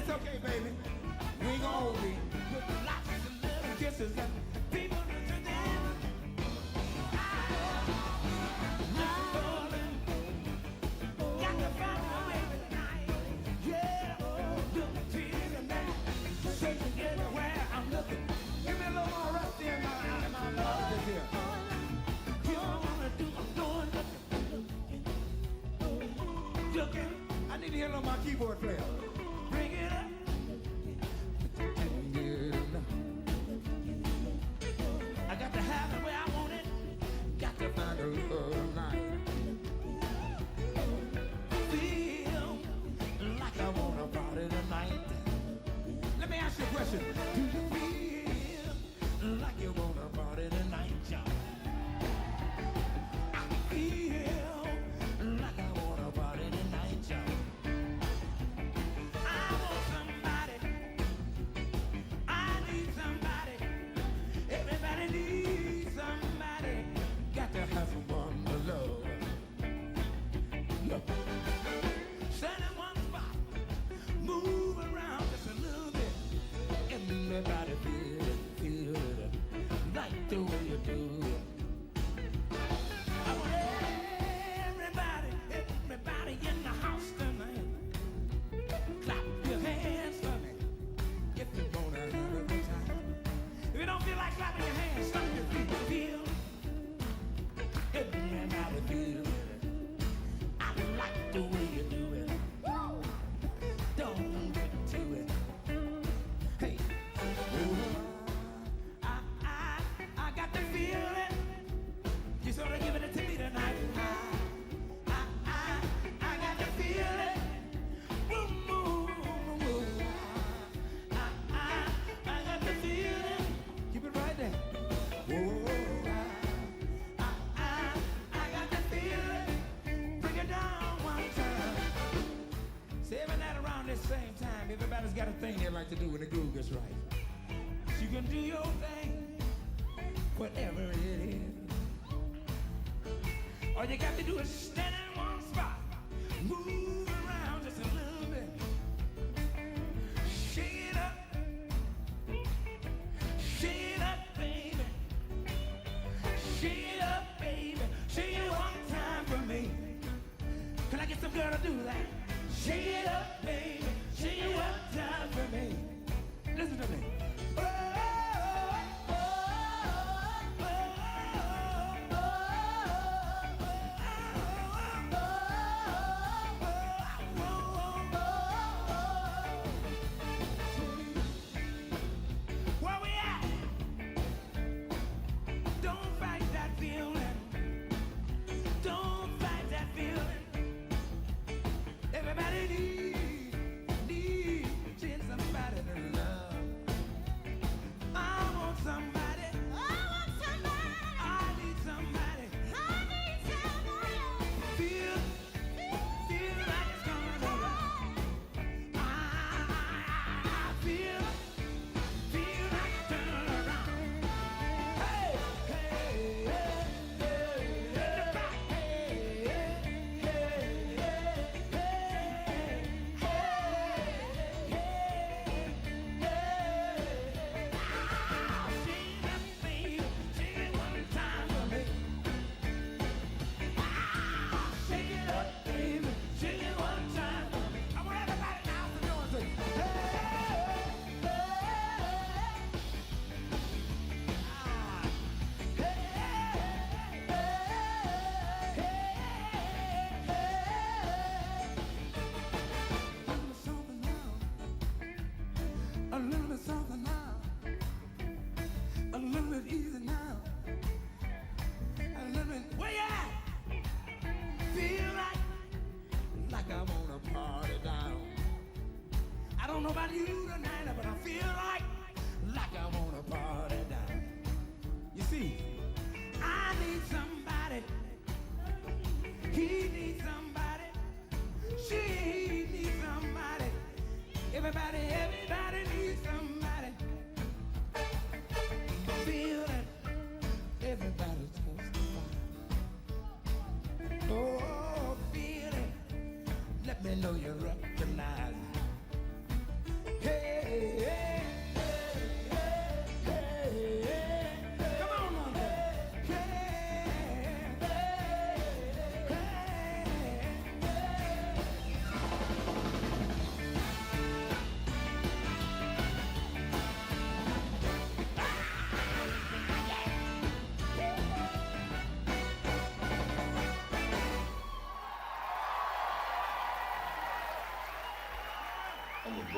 it's okay, baby. We ain't gonna hold me. With lots of little kisses and people listen down. Got to find my baby tonight. Yeah, look to that. Searching everywhere I'm looking. Give me a little more rest in my love this here. You don't wanna do, I'm doing looking. I need to hear a little my keyboard player. Bring it up. I got to have it where I want it. Got to find a love night. Feel like I want a party tonight. Let me ask you a question. Do you feel like you want a party tonight, y'all? I feel like I want a party tonight, y'all. I want somebody. I need somebody. Everybody needs somebody. Got to have someone to love. Look. Stand in one spot. Move around just a little bit. Everybody feel it. Like the way you do it. I want everybody in the house tonight. Clap your hands for me if you wanna have a good time. If you don't feel like clapping your hands, stomp your feet. Feel everybody feel it. I like the way you do it. Don't get to it. Hey, I got to feel it. You sort of giving it to me tonight. I got to feel it. Boom, boom, boom, boom. I got to feel it. Keep it right there. Whoa, I got to feel it. Bring it down one time. See, every night around this same time, everybody's got a thing they like to do when the groove gets right. So you can do your thing, whatever it is. All you got to do is stand in one spot, move around just a little bit, shake it up, baby, shake it up, baby, shake it one time for me. Can I get some girl to do that? Shake it up, baby, shake it one time for me. Listen to me.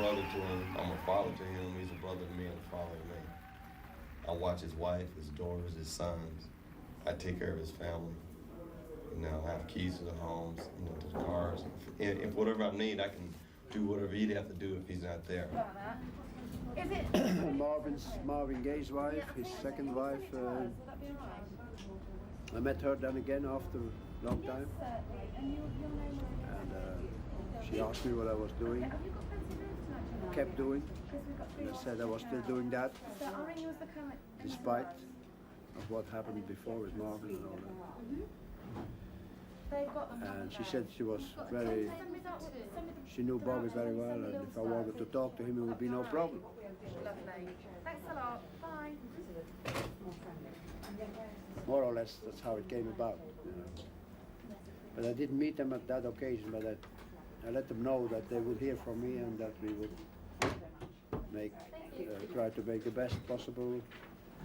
brother to him. I'm a father to him. He's a brother to me and a father to me. I watch his wife, his daughters, his sons. I take care of his family. You know, I have keys to the homes, you know, to the cars. If whatever I need, I can do whatever he'd have to do if he's not there. Is it Marvin Gaye's wife, his second wife. I met her then again after a long time. And she asked me what I was doing. Kept doing. And I said I was still doing that, despite of what happened before with Marvin and all that. And she said she was she knew Bobby very well, and if I wanted to talk to him, it would be no problem. Lovely. Thanks a lot. Bye. More or less, that's how it came about. You know. But I didn't meet them at that occasion, but I let them know that they would hear from me and that we would try to make the best possible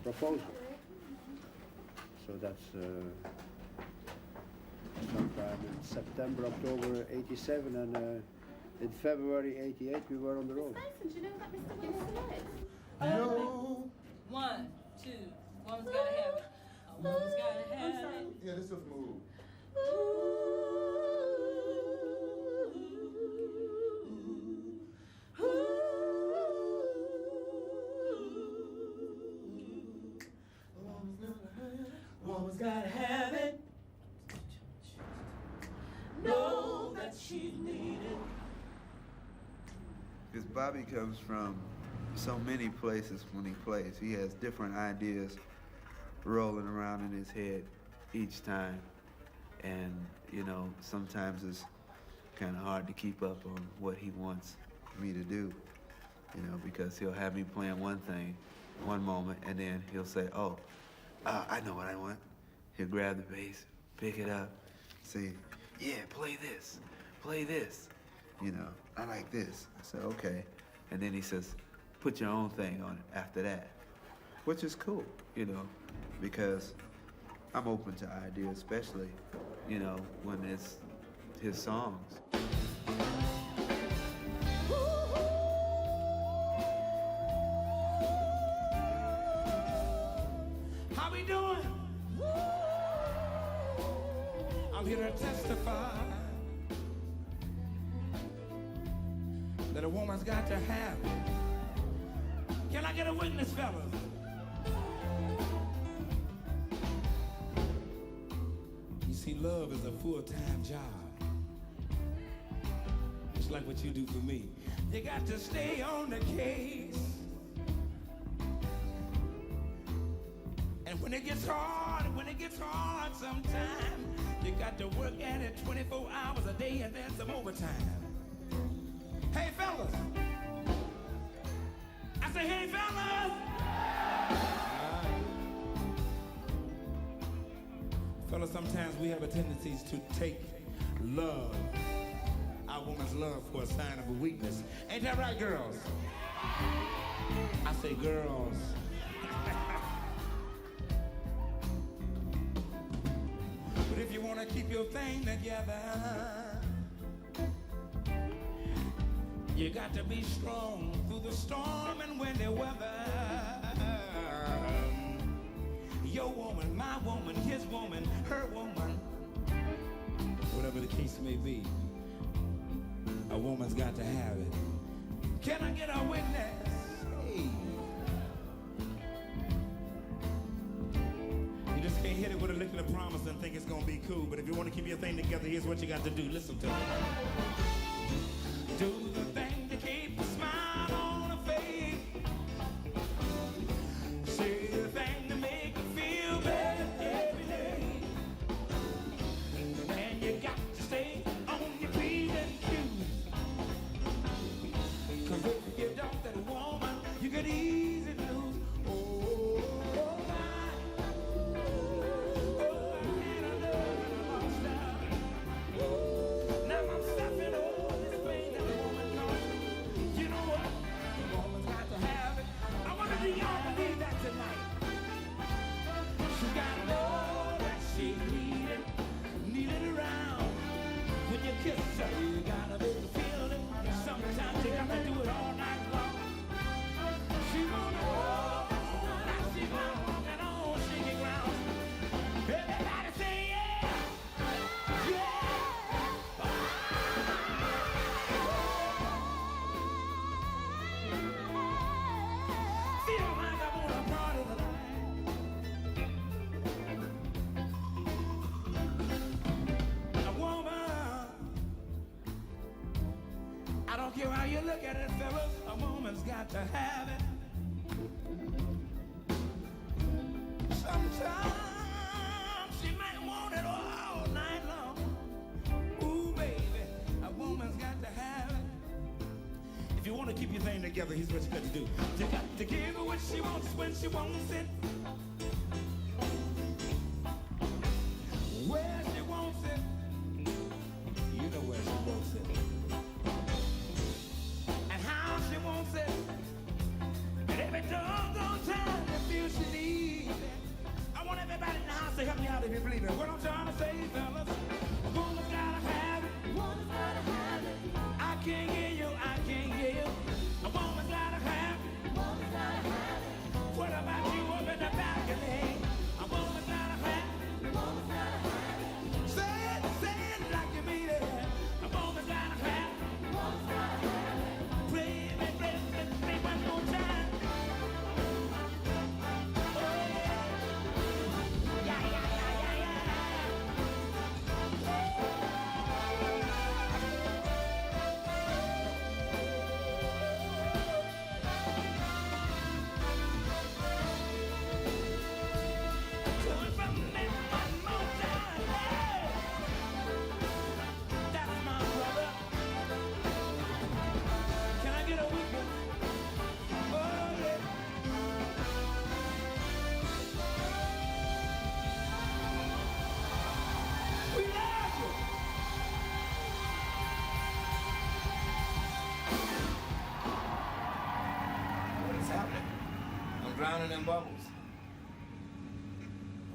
proposal. So that's sometime in September, October '87, and in February '88 we were on the road. Mason, do you know that Mr. Winston is? No. 1, 2, woman's gotta have it. A woman's gotta have it. Yeah, this is move. Woman's gotta have it. Know that she's needed. Because Bobby comes from so many places when he plays. He has different ideas rolling around in his head each time. And, you know, sometimes it's kind of hard to keep up on what he wants me to do, you know, because he'll have me playing one thing one moment, and then he'll say, oh, I know what I want. He'll grab the bass, pick it up, say, yeah, play this, you know, I like this. I said, okay. And then he says, put your own thing on it after that, which is cool, you know, because I'm open to ideas, especially, you know, when it's his songs. How we doing? I'm here to testify that a woman's got to have it. Can I get a witness, fellas? You see, love is a full-time job. It's like what you do for me. You got to stay on the case. And when it gets hard sometimes, you got to work at it 24 hours a day and then some overtime. Hey, fellas. I say, hey, fellas. Fellas, sometimes we have a tendency to take love, our woman's love, for a sign of a weakness. Ain't that right, girls? I say girls. But if you want to keep your thing together, you got to be strong through the storm and windy weather. Your woman, my woman, his woman, her woman, whatever the case may be, a woman's got to have it. Can I get a witness? Hey. You just can't hit it with a lick of the promise and think it's gonna be cool. But if you want to keep your thing together, here's what you got to do. Listen to me. Do the thing to keep a smile on her face. Say the thing to make you feel better every day. And you got to stay on your feet and choose. Cause if you don't, that woman, you could easily lose. Oh, my. Oh, I had a love and I lost out. Now I'm stopping over. I don't care how you look at it, fellas, a woman's got to have it. Sometimes she might want it all night long. Ooh, baby, a woman's got to have it. If you want to keep your thing together, here's what you got to do. You got to give her what she wants when she wants it. Where she wants it. You know where she wants it. And how she wants it. And every doggone time you feel she needs it. I want everybody in the house to help me out if you believe it. What I'm trying to say, fellas, a woman's gotta have it. Woman's gotta have it. I can't hear you, I can't hear you. A woman's gotta have it. Woman's gotta have it. What about you up in the balcony? A woman's gotta have it. Woman's gotta have it. Say it like you mean it. A woman's gotta have it. Woman's gotta have it. Play me one more time. Drowning in bubbles.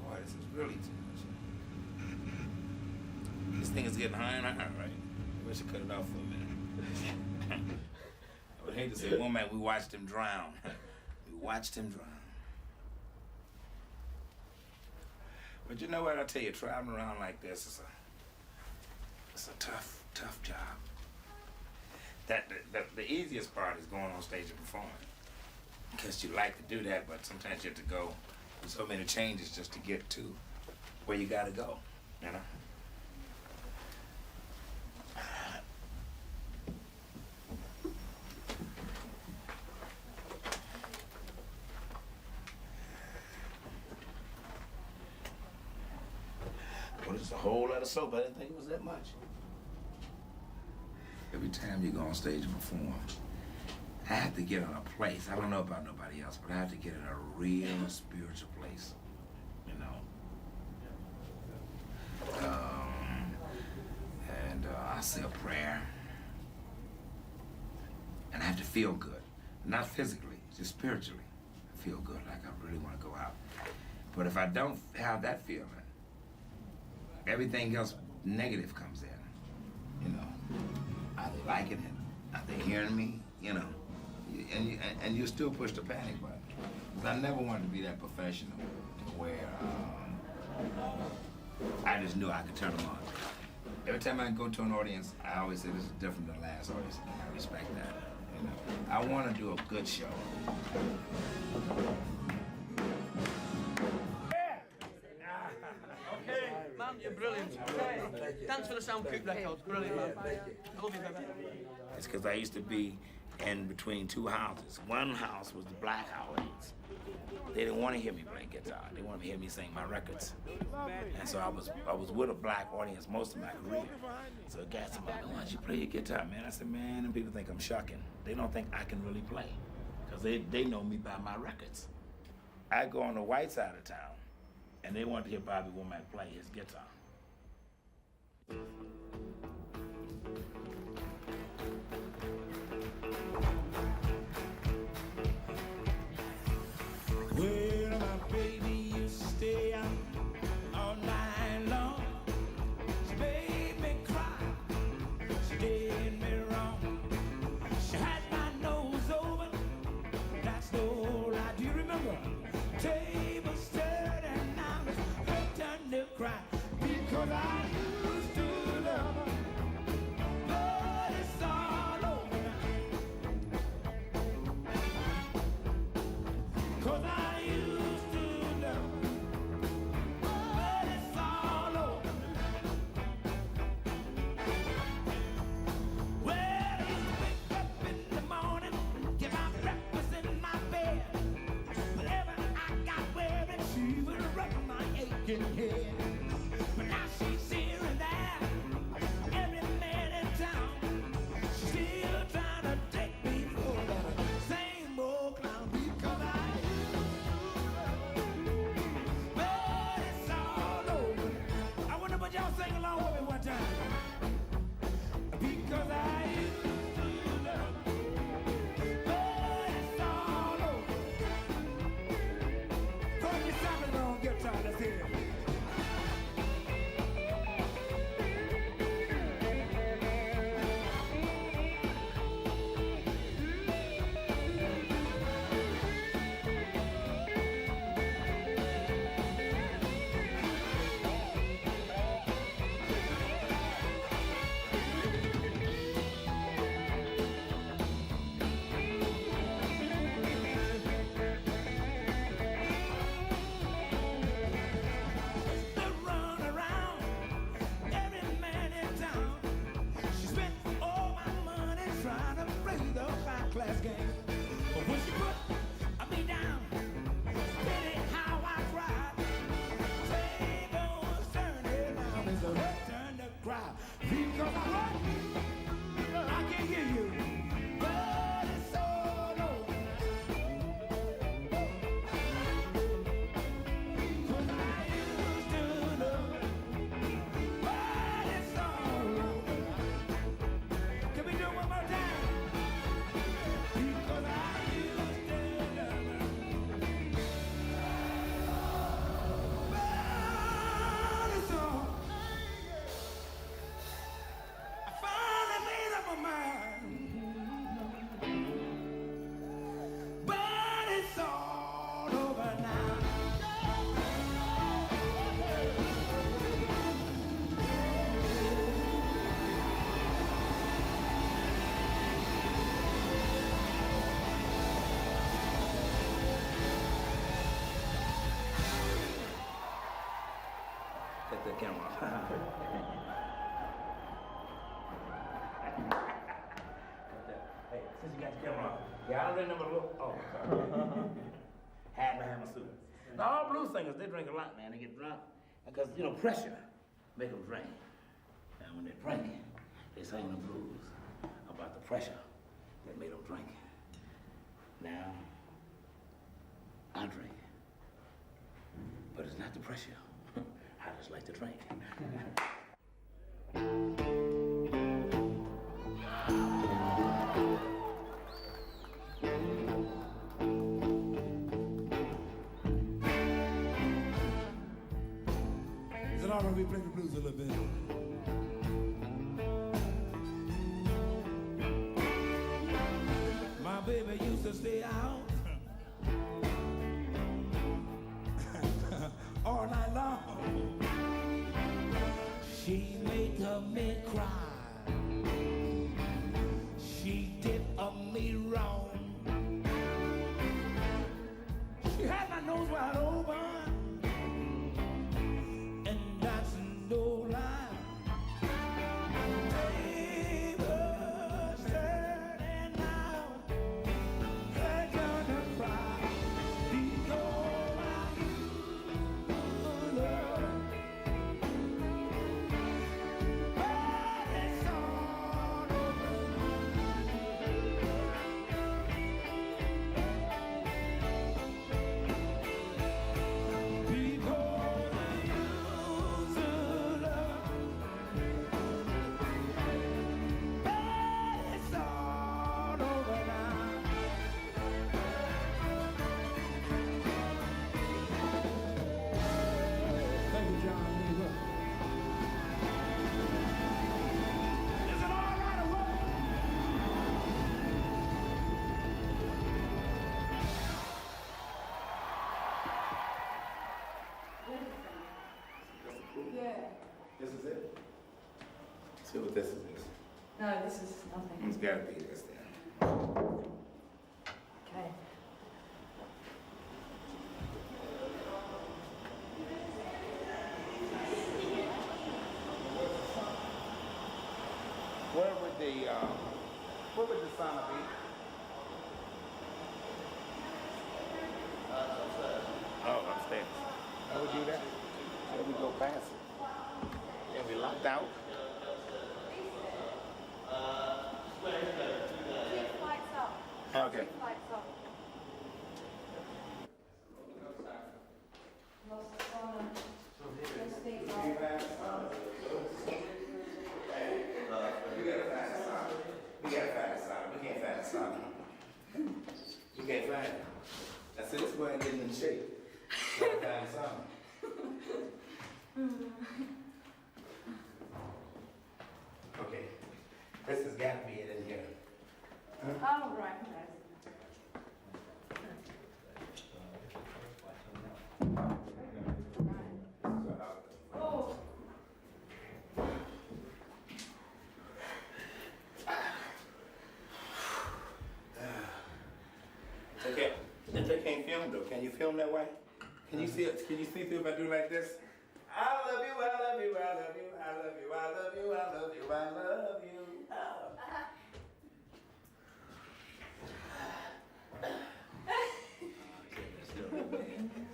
Boy, this is really too much. This thing is getting higher and higher, right? I wish I cut it off for a minute. I would hate to say, Womack, we watched him drown. We watched him drown. But you know what? I tell you, traveling around like this is a tough job. The easiest part is going on stage and performing. Because you like to do that, but sometimes you have to go through so many changes just to get to where you gotta go, you know? Well, it's a whole lot of soap. I didn't think it was that much. Every time you go on stage and perform, I have to get in a place. I don't know about nobody else, but I have to get in a real spiritual place, you know. I say a prayer, and I have to feel good, not physically, just spiritually. I feel good, like I really want to go out. But if I don't have that feeling, everything else negative comes in, you know. Are they liking it? Are they hearing me? You know. And you still push the panic button. Because I never wanted to be that professional to where I just knew I could turn them on. Every time I go to an audience, I always say this is different than the last audience. I respect that. You know, I want to do a good show. Man, you're brilliant. Thanks for the Sound Coop records. Brilliant, man. I love you, baby. It's because I used to be in between two houses. One house was the black audience. They didn't want to hear me play guitar. They wanted to hear me sing my records. And so I was with a black audience most of my career. So a guy said, "Why don't you play your guitar, man?" I said, "Man, and people think I'm shocking. They don't think I can really play. Because they know me by my records." I go on the white side of town, and they want to hear Bobby Womack play his guitar. Well, my baby used to stay out all night long. She made me cry. She did me wrong. She had my nose over. That's all I do remember. Tables turned and I was her turn to cry. People talking head. But now she's here and there, every man in town. She's still trying to take me for that same old clown because I but it's all over. I wonder if y'all sing along with me one time. Because I used to love, but it's all over. Put your something on guitar, let's hear it. Take the camera off. Hey, since you got your camera off, yeah, I don't drink number look. Oh, sorry. Had to have my suit. Now, all blues singers, they drink a lot, man. They get drunk because, you know, pressure make them drink. And when they're drinking, they sing the blues about the pressure that made them drink. Now, I drink, but it's not the pressure. I just like to drink. Is it all right we play the blues a little bit? My baby used to stay out all night long. She made her men cry. She did me wrong. She had my nose wide open, and that's no lie. Baby, standing out, they're gonna cry because I love. But it's all over. This is it? See what this is. No, this is nothing. It's gotta be this then. Okay. Where would the sauna be? Oh, upstairs. I would do that. checked out. Lights up. Okay. Lights up. We gotta find a song. We can't find a song. We can't find it. I said, let's go ahead and get in shape. Gotta find a song. Okay. This has got to be it in here. Oh, right. Oh. Okay. If they can't film though, can you film that way? Can you see it? Can you see through if I do like this? I love you, I love you, I love you, I love you, I love you, I love you, I love you.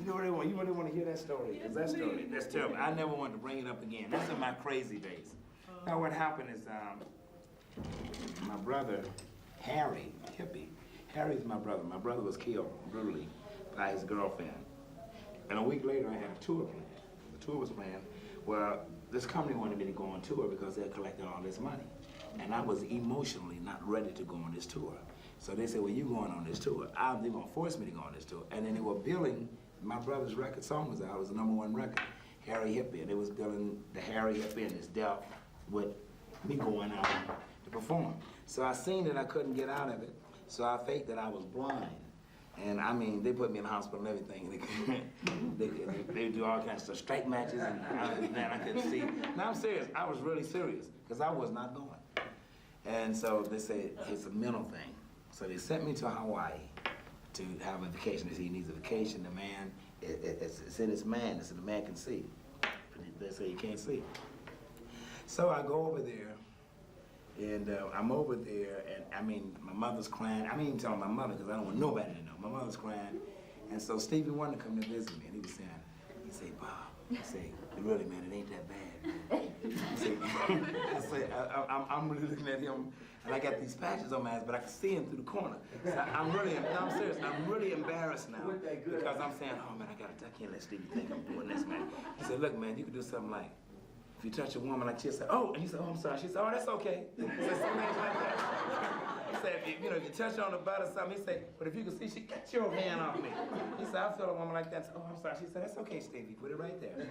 You really want to hear that story? Because that story, that's terrible. I never wanted to bring it up again. That's in my crazy days. Now what happened is my brother, Harry Hippie, Harry's my brother. My brother was killed brutally by his girlfriend. And a week later, I had a tour planned. The tour was planned. Well, this company wanted me to go on tour because they had collected all this money. And I was emotionally not ready to go on this tour. So they said, well, you're going on this tour. They're going to force me to go on this tour. And then they were billing my brother's record. Song was out. It was the #1 record, Harry Hippie. And they was billing the Harry Hippie and his death with me going out to perform. So I seen that I couldn't get out of it. So I faked that I was blind. And I mean, they put me in the hospital and everything. They do all kinds of stuff, strike matches, and I couldn't see. No, I'm serious. I was really serious, because I was not going. And so they said, it's a mental thing. So they sent me to Hawaii to have a vacation. They said, he needs a vacation. The man, it's in his man. They said, the man can see. They say he can't see. So I go over there. And I'm over there, and I mean, my mother's crying. I mean, even telling my mother, because I don't want nobody to know. My mother's crying. And so Stevie wanted to come to visit me, and he was saying, he said, Bob, he said, really, man, it ain't that bad. I said, I'm really looking at him, and I got these patches on my ass, but I can see him through the corner. So I'm serious, I'm really embarrassed now, because I'm saying, oh man, I can't let Stevie think I'm doing this, man. He said, look, man, you can do something like, if you touch a woman like she said, oh, and he said, oh, I'm sorry. She said, oh, that's okay. He said, some things like that. He said, if you touch her on the butt or something, he said, but if you can see, she got your hand off me. He said, I feel a woman like that. Said, oh, I'm sorry. She said, that's okay, Stevie. Put it right there.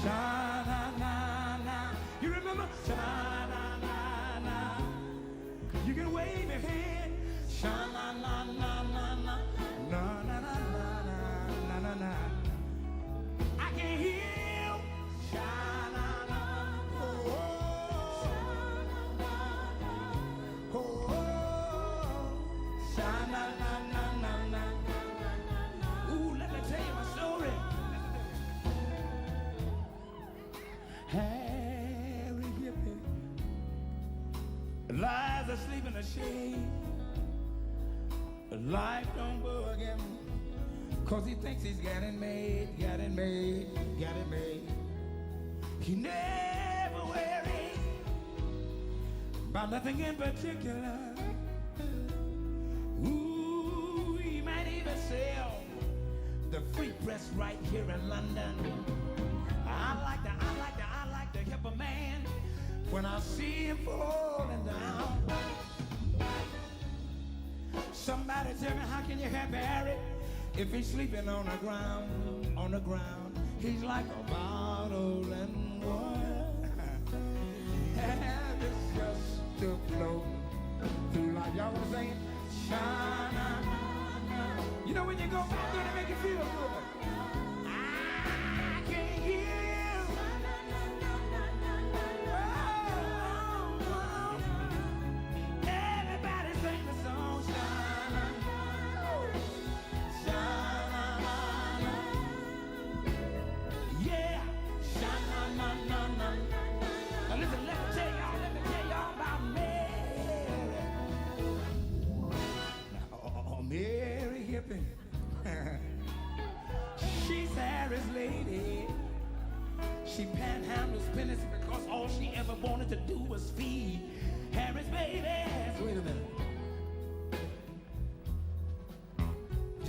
Sha-na-na-na. You remember? Sha-na-na-na. You can wave your hand. Sha-na-na-na-na-na. Na-na-na-na-na-na-na. I can hear you. Sha-na-na. Oh, oh, oh. Sha-na-na-na-na-na. Ooh, let me tell you my story. Harry Hippie lies asleep in the shade. Life don't bug him, 'cause he thinks he's got it made, got it made, got it made. He never worries about nothing in particular. Ooh, he might even sell the free press right here in London. I like to help a man when I see him falling down. Somebody tell me, how can you help Harry if he's sleeping on the ground? On the ground, he's like a bottle and water. And it's just to float through, like y'all was saying, shine. You know when you go back there to make you feel good. I can hear you. Everybody sing the song, shine. Yeah, sha-na-na-na-na. Now listen, let me tell y'all about Mary.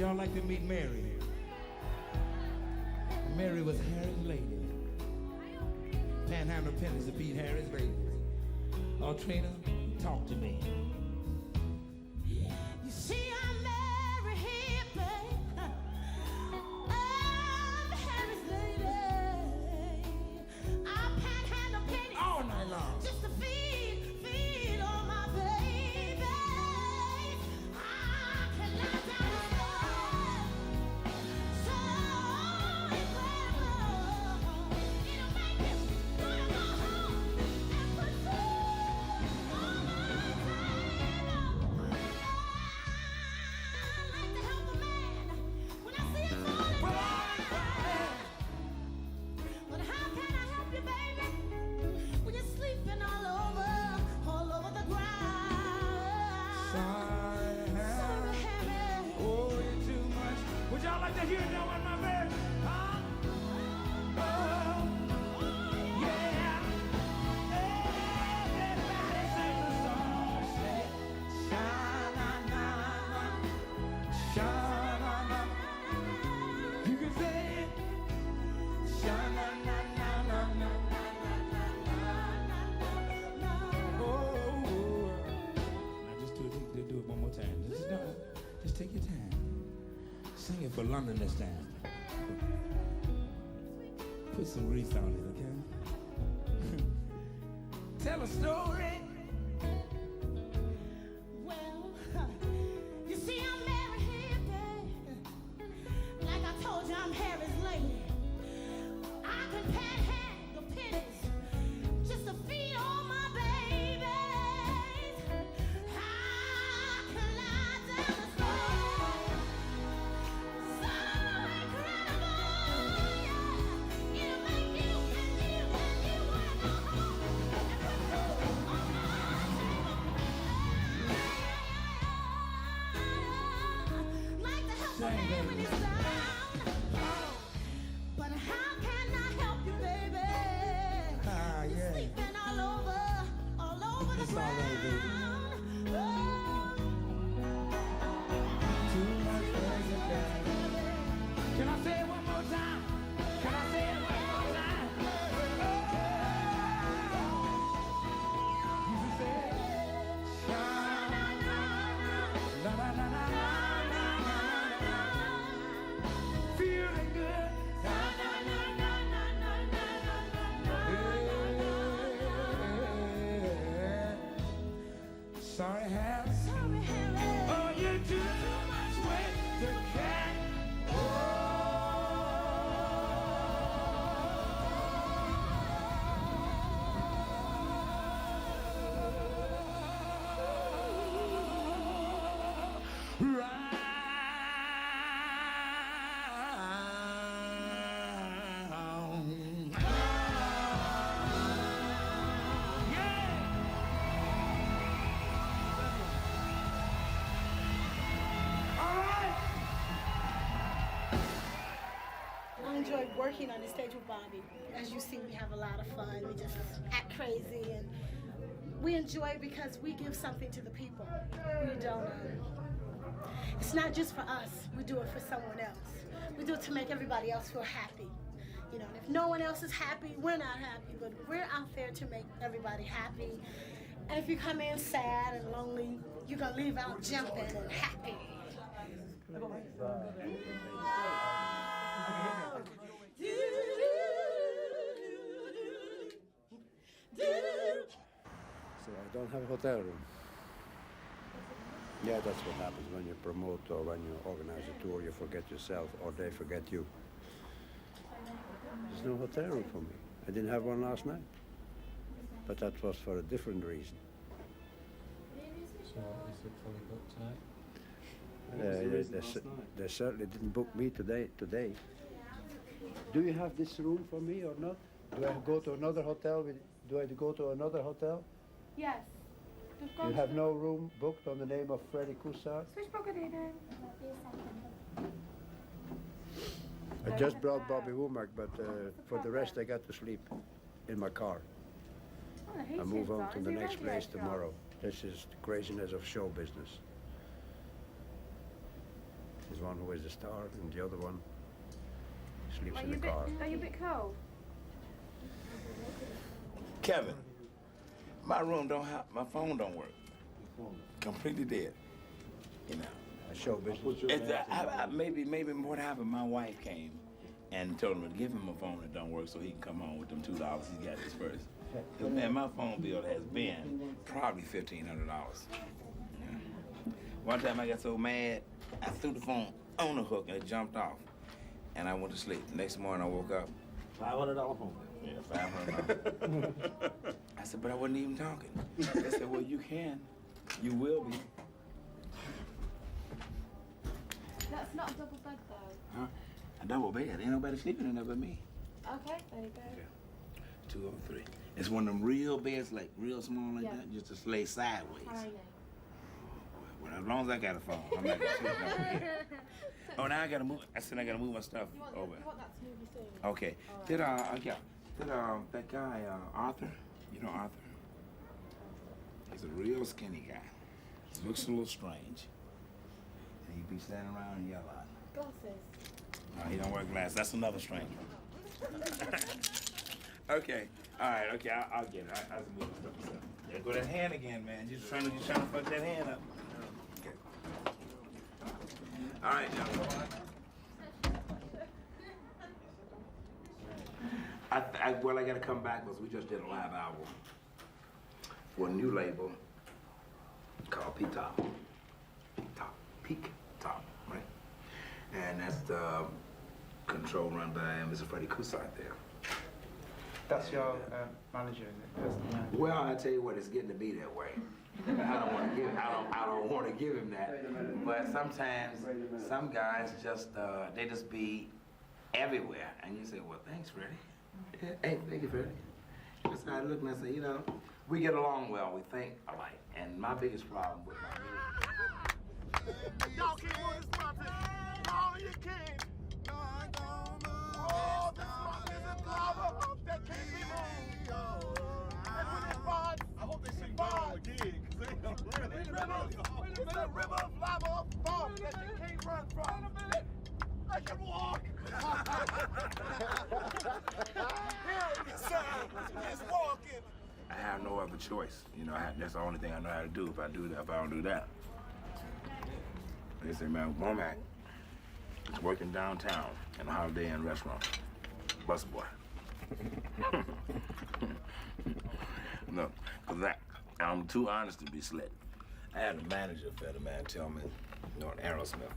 y'all like to meet Mary? Mary was Harry's lady. Panhandle pennies to beat Harry's baby. Oh, Trina, talk to me. You see, I'm Harry Hippie. I'm Harry's lady. I panhandle pennies All night long. just to feed all my babies. I can lie down the road, so incredible. It'll make you wanna go home and put food on my table. I like to help a man when I see him falling down. But how can I help you, baby, when you're sleeping all over the ground? Sorry, Sorry, Harry. oh, you're too much. Would y'all like to hear that one, my baby? Huh? Oh, yeah. Everybody sing the song. Say, sha-na-na-na, sha-na-na. You can say it. Sha-na-na-na-na-na. Oh, now just do it one more time. Just take your time. Sing it for London this time. Put some grease on it, okay? Tell a story. Well, you see, I'm Harry Hippie. Like I told you, I'm Harry's lady. I can panhandle pennies just to feed all my babies. I can lie down the floor, so incredible, yeah. It'll make you wanna go home and put food on my table. Like to help a man when he's down. But how can I help you, baby? Ah, You're yeah. sleeping all over the It's all right, baby. ground. Too much crazy time. Can I say it one more time? Can I say it one more time? You can say it. Sha-na-na-na-na-na-na-na-na. Feeling good. Yeah. Sorry, Harry. Sorry, Harry. Oh, you do too much with the cat. Round. Yeah. All right. I enjoy working on the stage with Bobby. As you see, we have a lot of fun. We just act crazy, and we enjoy it because we give something to the people. We don't. It's not just for us. We do it for someone else. We do it to make everybody else feel happy. You know, and if no one else is happy, we're not happy. But we're out there to make everybody happy. And if you come in sad and lonely, you're gonna leave out jumping and happy. So I don't have a hotel room. Yeah, that's what happens when you promote or when you organize a tour. You forget yourself or they forget you. There's no hotel room for me. I didn't have one last night. But that was for a different reason. So is it fully booked tonight? They certainly didn't book me today. Do you have this room for me or not? Do I go to another hotel? Do I go to another hotel? Yes. You have no room booked on the name of Freddie Coussard? I just brought Bobby Womack, but for the rest I got to sleep in my car. I move on to the next place tomorrow. This is the craziness of show business. There's one who is a star, and the other one sleeps Are in you the car. Are you a bit cold? Kevin, my room don't have, my phone don't work. Completely dead. You know. Show business. Maybe what happened, my wife came and told him to give him a phone that don't work so he can come home with them $2 he got his first. Cause man, my phone bill has been probably $1,500. Yeah. One time I got so mad, I threw the phone on the hook and it jumped off. And I went to sleep. Next morning I woke up. $500 phone. Yeah, $500. I said, but I wasn't even talking. They said, well, you can. You will be. That's not a double bed though. Huh? A double bed. Ain't nobody sleeping in there but me. Okay, there you go. Yeah. 2 over 3. It's one of them real beds, like real small like that, just to lay sideways. Tiny. Well, as long as I got a phone, I'm not gonna sleep over here. Oh, now I gotta move. I said I gotta move my stuff over. You want that to move you soon? Okay. Right. Did that guy Arthur? You know Arthur? He's a real skinny guy. He looks a little strange. And he be standing around and yell out. Glasses. No, he don't wear glasses. That's another strange one. Okay. All right. Okay. I'll get it. I'll move my stuff myself. There go that hand again, man. You're trying to fuck that hand up. Okay. All right, y'all. Well, I gotta come back because we just did a live album for a new label called Peak Top. Peak Top, right? And that's the control run by Mr. Freddie Kusat there. That's your manager, is it? Well, I tell you what, it's getting to be that way. I don't want to give him that. But sometimes some guys just they just be everywhere, and you say, well, thanks, Freddie. Yeah, hey, thank you, Freddie. That's how I look and I say, you know, we get along well, we think alike. And my biggest problem with my music. Y'all can't move this mountain. No, you can't. Oh, this mountain is lava that can't be moved. And when it bonds, I hope they sing bond again, because they really it's a river of lava of thought that you can't run from. I can walk. He's walking. I have no other choice. You know, that's the only thing I know how to do. If I don't do that. They say, man, Womack is working downtown in a Holiday Inn restaurant. Busboy. No, because I'm too honest to be slick. I had a manager, Federman, man, tell me, you know, Aerosmith,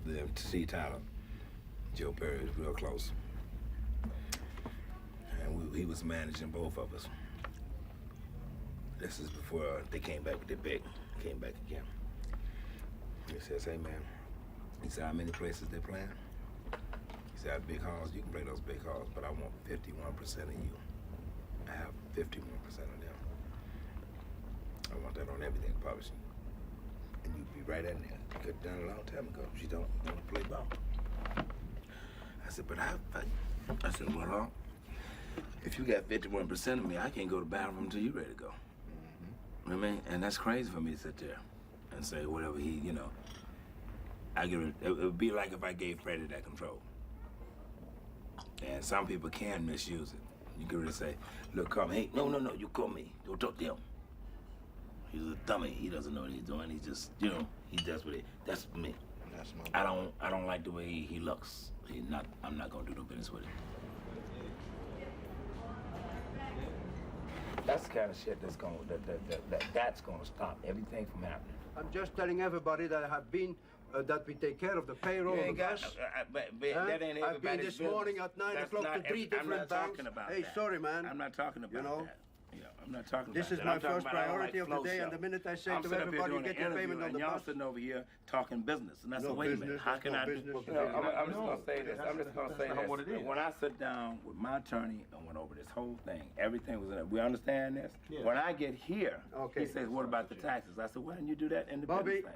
the C. Tyler, Joe Perry was real close. And he was managing both of us. This is before they came back with the big, came back again. He says, hey man, he said, how many places they playing? He said, big halls, you can play those big halls, but I want 51% of you. I have 51% of them. I want that on everything publishing. And you'd be right in there. You could have done it a long time ago. You don't want to play ball. I said, but I said, well, if you got 51% of me, I can't go to the bathroom until you're ready to go. You know what I mean? And that's crazy for me to sit there and say whatever he, you know. It would be like if I gave Freddie that control. And some people can misuse it. You could really say, look, call me. Hey, no, you call me. Don't talk to him. He's a dummy. He doesn't know what he's doing. He just, you know, he does what he, that's me. That's my I don't like the way he looks. I'm not gonna do no business with him. That's the kind of shit that's gonna stop everything from happening. I'm just telling everybody that I have been, that we take care of the payroll of the bus. But that ain't everybody's I've been this morning at 9 o'clock to 3 different banks. Hey, sorry, man. I'm not talking about that. You know, I'm not talking this about is that. my first priority of the day, and the minute I say to everybody, you get your payment on the y'all bus. sitting over here talking business, and that's No wait a minute. business, How can I do? business. You know, I'm just gonna say this. I'm just gonna say not what it this. is. When I sit down with my attorney and went over this whole thing, everything was in it. We understand this. Yeah. When I get here, Okay. he says, "What about the taxes?" I said, "Why didn't you do that in the Bobby, business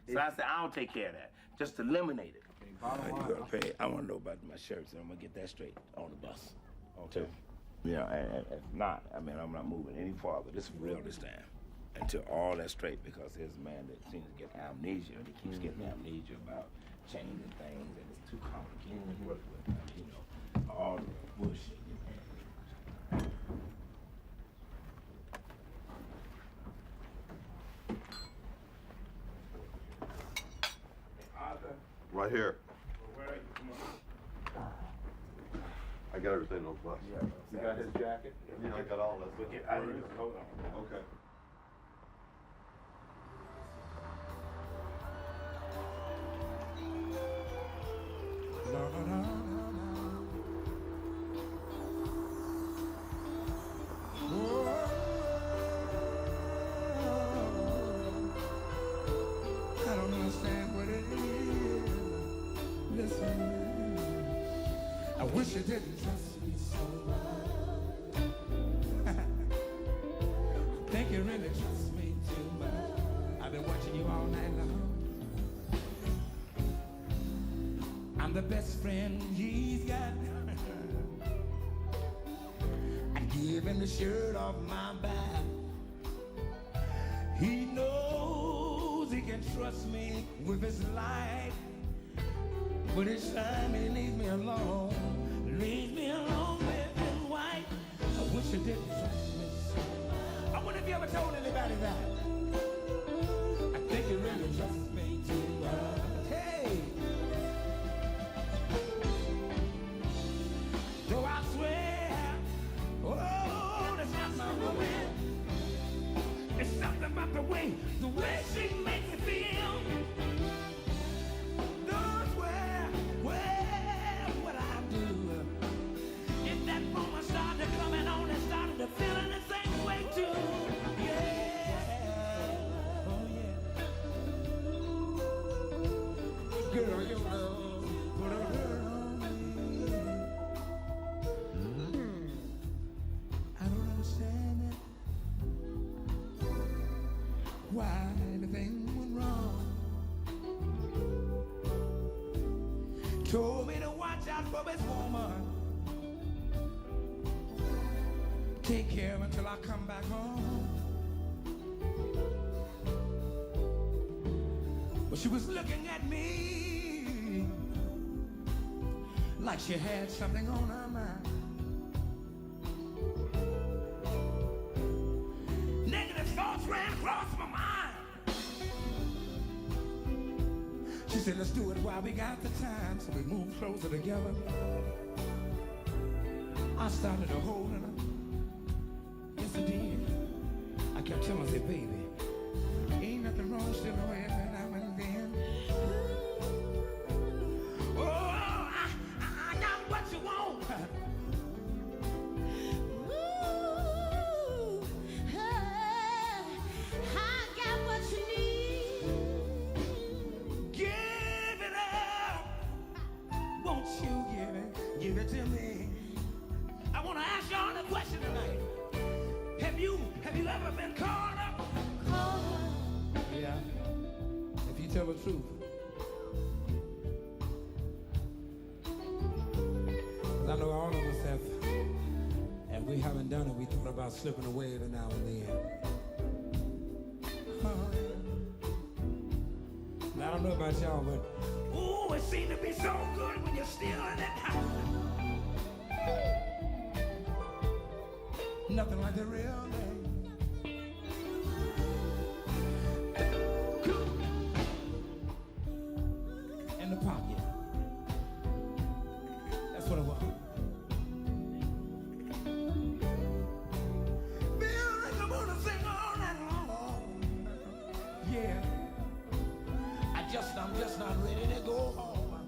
thing?" So I said, "I'll take care of that. Just eliminate it." You gotta pay. I want to know about my shirts, and I'm gonna get that straight on the bus. Okay. Yeah, and if not, I mean, I'm not moving any farther. This is real this time. Until all that's straight, because there's a man that seems to get amnesia, and he keeps getting amnesia about changing things, and it's too complicated to work with. You know, all the bullshit. You know. Right here. I got everything on bus. Yeah. You got his jacket? Yeah, I got all that. Hold on. Okay. I don't understand what it is. Listen, I wish you didn't trust me so much. I think you really trust me too much. I've been watching you all night long. I'm the best friend he's got. I give him the shirt off my back. He knows he can trust me with his life. But each time he leaves me alone with his wife. I wish you didn't trust me so much. I wonder if you ever told anybody that. I think you really trust me too much. Hey! Though I swear, oh, that's not my woman. It's something about the way she makes me feel. Knows what I do. If that woman started coming on and started to feeling the same way too. Yeah, oh yeah. Girl, you know, put a hurt on me. I don't understand it. Why everything went wrong. Told me to watch out for this woman. Take care of her until I come back home. But she was looking at me like she had something on her mind. Negative thoughts ran across my mind. She said, let's do it while we got the time. So we moved closer together. I started to hold her. Yes, I did. I kept telling her, baby, ain't nothing wrong still away every now and then. Oh, I got what you want. Give it to me. I want to ask y'all a question tonight. Have you ever been caught up? Yeah. If you tell the truth. 'Cause I know all of us have, and we haven't done it, we thought about slipping away every now and then. Now, I don't know about y'all, but ooh, it seems to be so good when you're still in that house. Nothing like the real thing. In the pocket. That's what it was. Feel like I'm gonna sing all night long. Yeah. I'm just not ready to go home.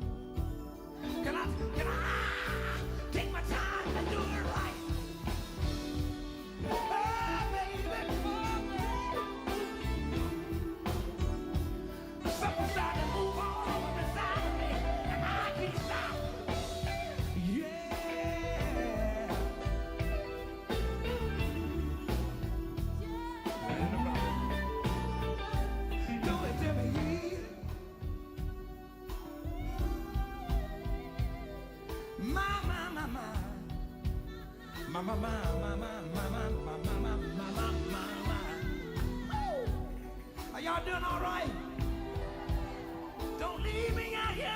Can I take my time and do it right? Oh, baby. Something started to move all over inside of me, and I can't stop. Yeah. Do it to me. Are y'all doing all right? Don't leave me out here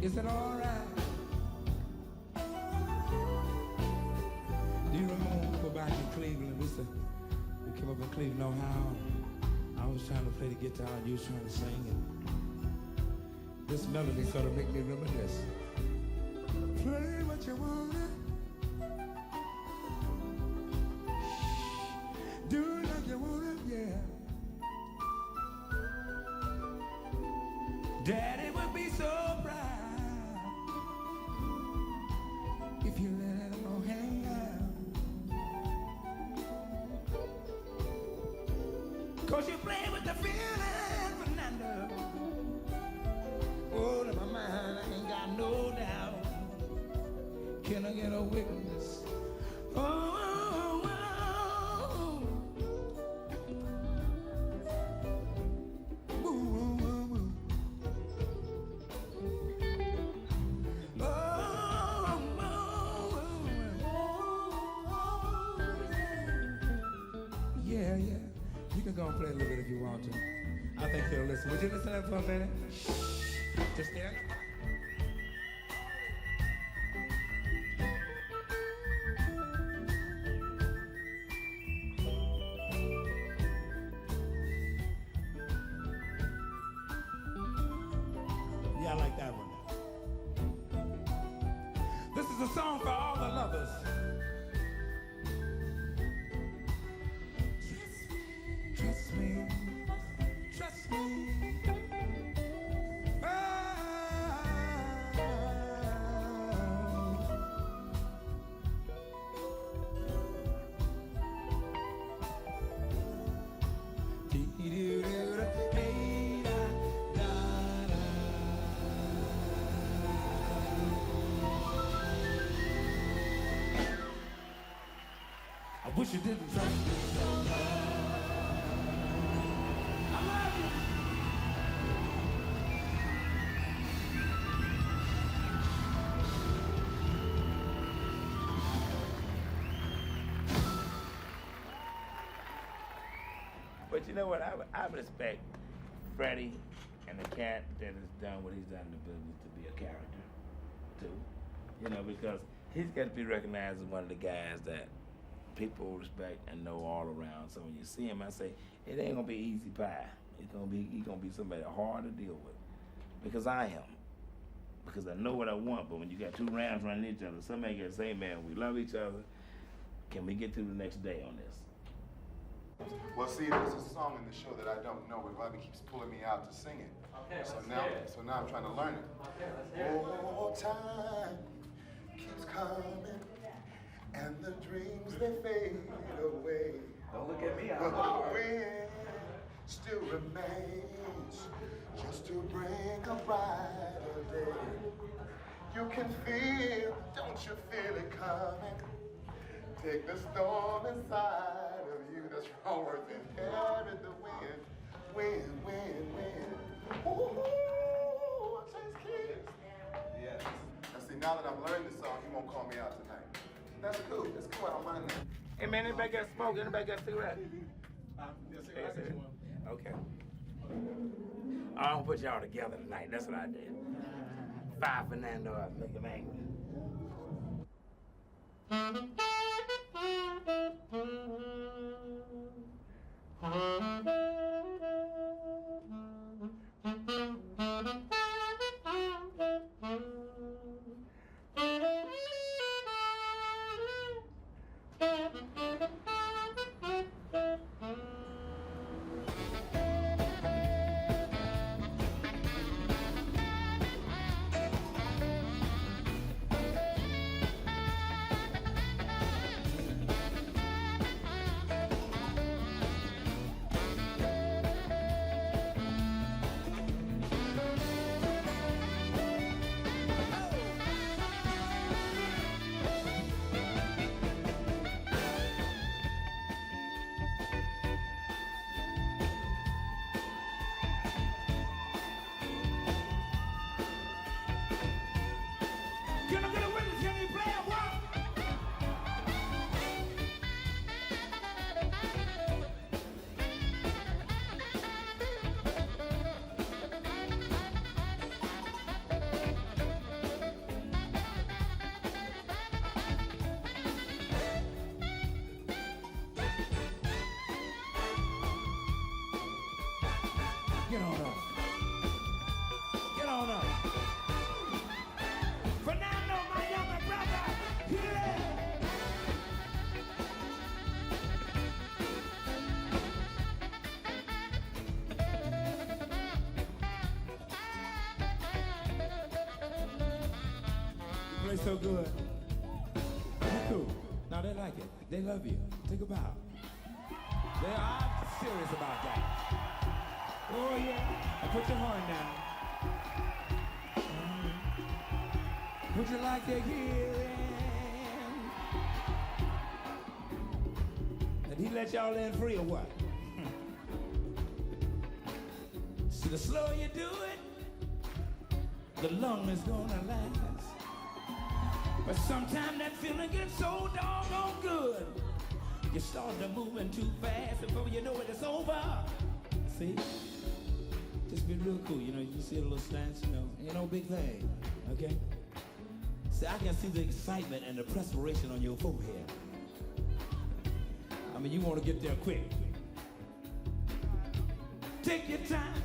Is it all right? Do you remember when we were back in Cleveland? We came up in Cleveland, Ohio. I was trying to play the guitar and you was trying to sing. And this melody sort of made me reminisce. Play what you wanna. Do like you wanna, yeah. Daddy would be so proud if you let him all hang out. 'Cause you play with the feeling, Fernando. Oh, in my mind, I ain't got no doubt. Can I get a witness? Oh, oh, oh. Ooh, ooh, ooh, ooh. Oh, oh, oh. Yeah, yeah. You can go and play a little bit if you want to. I think he'll listen. Would you listen to that for a minute? Just stand. Yeah, I like that one. This is a song for all the lovers. Trust me, trust me. Oh. Dee-doo-doo-doo, hey, da, da, da. I wish you didn't trust me so much. I love you. But you know what? I respect Freddie and the cat that has done what he's done in the business to be a character, too. You know, because he's got to be recognized as one of the guys that people respect and know all around. So when you see him, I say, it ain't gonna be easy pie. He's gonna be somebody hard to deal with. Because I am. Because I know what I want, but when you got two rams running each other, somebody gotta say, man, we love each other. Can we get through the next day on this? Well, see, there's a song in the show that I don't know, but Bobby keeps pulling me out to sing it. Okay, so now I'm trying to learn it. Okay, let's hear it. Oh, time keeps coming, and the dreams they fade away. Don't look at me. But the wind still remains, just to bring a brighter day. You can feel, don't you feel it coming? Take the storm inside of you that's forward and carry the wind, wind, wind, wind. Ooh, chase kids. Yes. Now see, now that I've learned this song, he won't call me out tonight. That's cool. That's cool. I don't mind that. Hey man, anybody got smoke? Anybody got a cigarette? Yes, sir. I'll get you one. Okay. I'll put y'all together tonight. That's what I did. 5 Fernando, I make him angry. play so good. You're cool. Now they like it. They love you. Take a bow. They are serious about that. Oh yeah. Now put your horn down. Would you like to hear him? Did he let y'all in free or what? See, the slower you do it, the longer it's gonna last. But sometimes that feeling gets so doggone good, you start to moving too fast, before you know it, it's over. See? Just be real cool, you know, you see a little stance, you know, ain't no big thing, okay? See, I can see the excitement and the perspiration on your forehead. I mean, you want to get there quick. Take your time.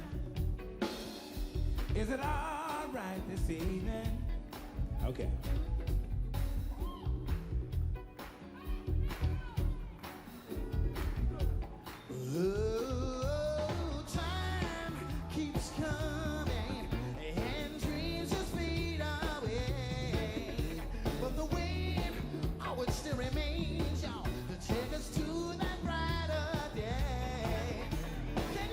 Is it all right this evening? Okay. Oh, time keeps coming and dreams just fade away. But the wind, oh, it still remains, y'all, to take us to that brighter day. Can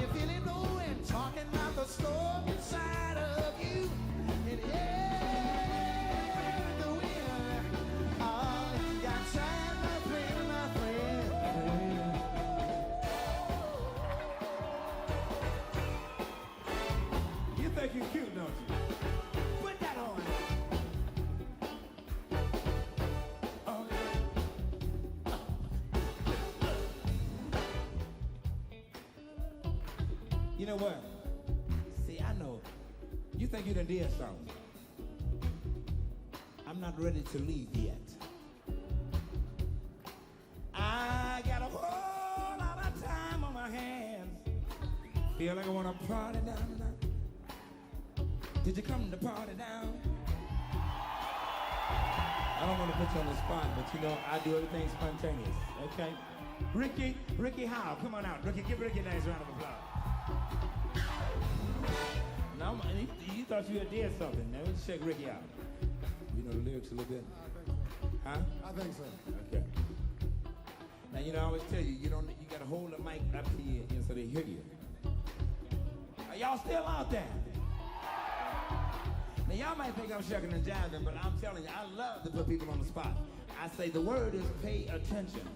you feel it blowing, talking about the storm inside of you? And yeah, the wind, oh, you got time, my friend, my friend. You think you're cute, don't you? Put that on. Oh. You know what? See, I know. You think you done did something. I'm not ready to leave yet. I got a whole lot of time on my hands. Feel like I want to party down tonight. Did you come to party down? I don't want to put you on the spot, but you know, I do everything spontaneous, okay? Ricky Howe, come on out. Ricky, give Ricky a nice round of applause. Now, you thought you had did something. Now, let's check Ricky out. You know the lyrics a little bit? Huh? I think so. Okay. Now, you know, I always tell you, you got to hold the mic up here so they hear you. Are y'all still out there? Now, y'all might think I'm shucking and jiving, but I'm telling you, I love to put people on the spot. I say the word is pay attention.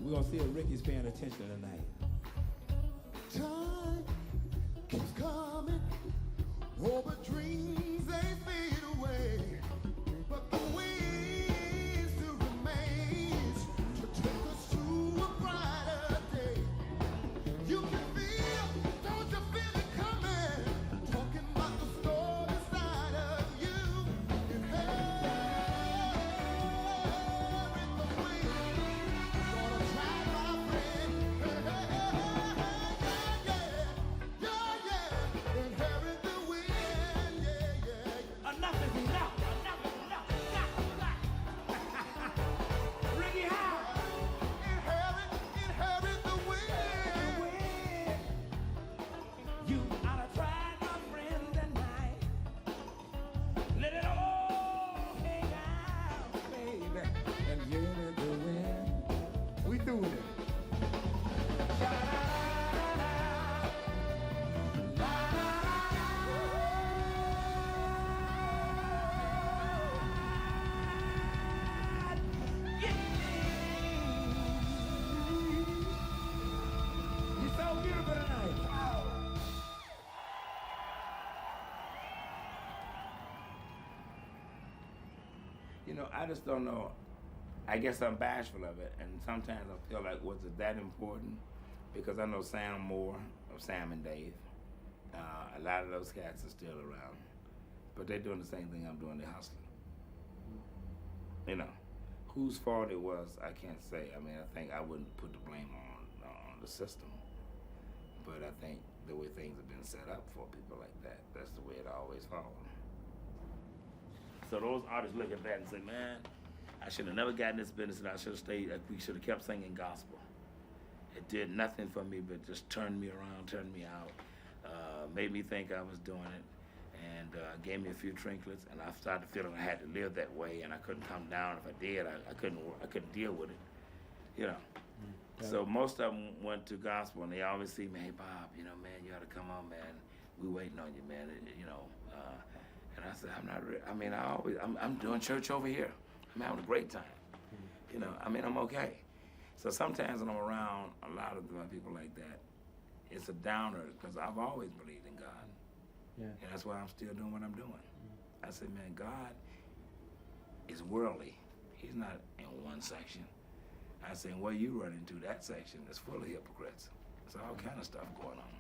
We're going to see if Ricky's paying attention tonight. Time keeps coming, oh, but dreams, they fade away. But the wind still remains to take us to a brighter day. You can feel, don't you feel it coming? Talking about the storm inside of you. Inherit the wind, gonna try, my friend. Inherit the wind, yeah. Enough is enough. Enough is enough. Ricky Howe. Inherit the wind. You ought to try, my friend, tonight. Let it all hang out, baby. And get it the wind. We doing it. You're so beautiful tonight. You know, I just don't know. I guess I'm bashful of it, and sometimes I feel like, was it that important? Because I know Sam Moore of Sam and Dave. A lot of those cats are still around, but they're doing the same thing I'm doing. They're hustling. You know, whose fault it was, I can't say. I mean, I think I wouldn't put the blame on the system, but I think the way things have been set up for people like that, that's the way it always falls. So those artists look at that and say, man, I should have never gotten this business, and I should have stayed, we should have kept singing gospel. It did nothing for me but just turned me around, turned me out, made me think I was doing it, and and gave me a few trinkets, and I started feeling I had to live that way, and I couldn't come down. If I did, I couldn't deal with it, you know. Yeah. So most of them went to gospel, and they always see me, hey Bob, you know, man, you ought to come on, man. We waiting on you, man. You know. And I said, I'm not. I'm doing church over here. I'm having a great time. You know. I mean, I'm okay. So sometimes when I'm around a lot of people like that, it's a downer because I've always believed in God. Yeah. And that's why I'm still doing what I'm doing. I said, man, God is worldly. He's not in one section. I said, where you run into that section is full of hypocrites. There's all kind of stuff going on.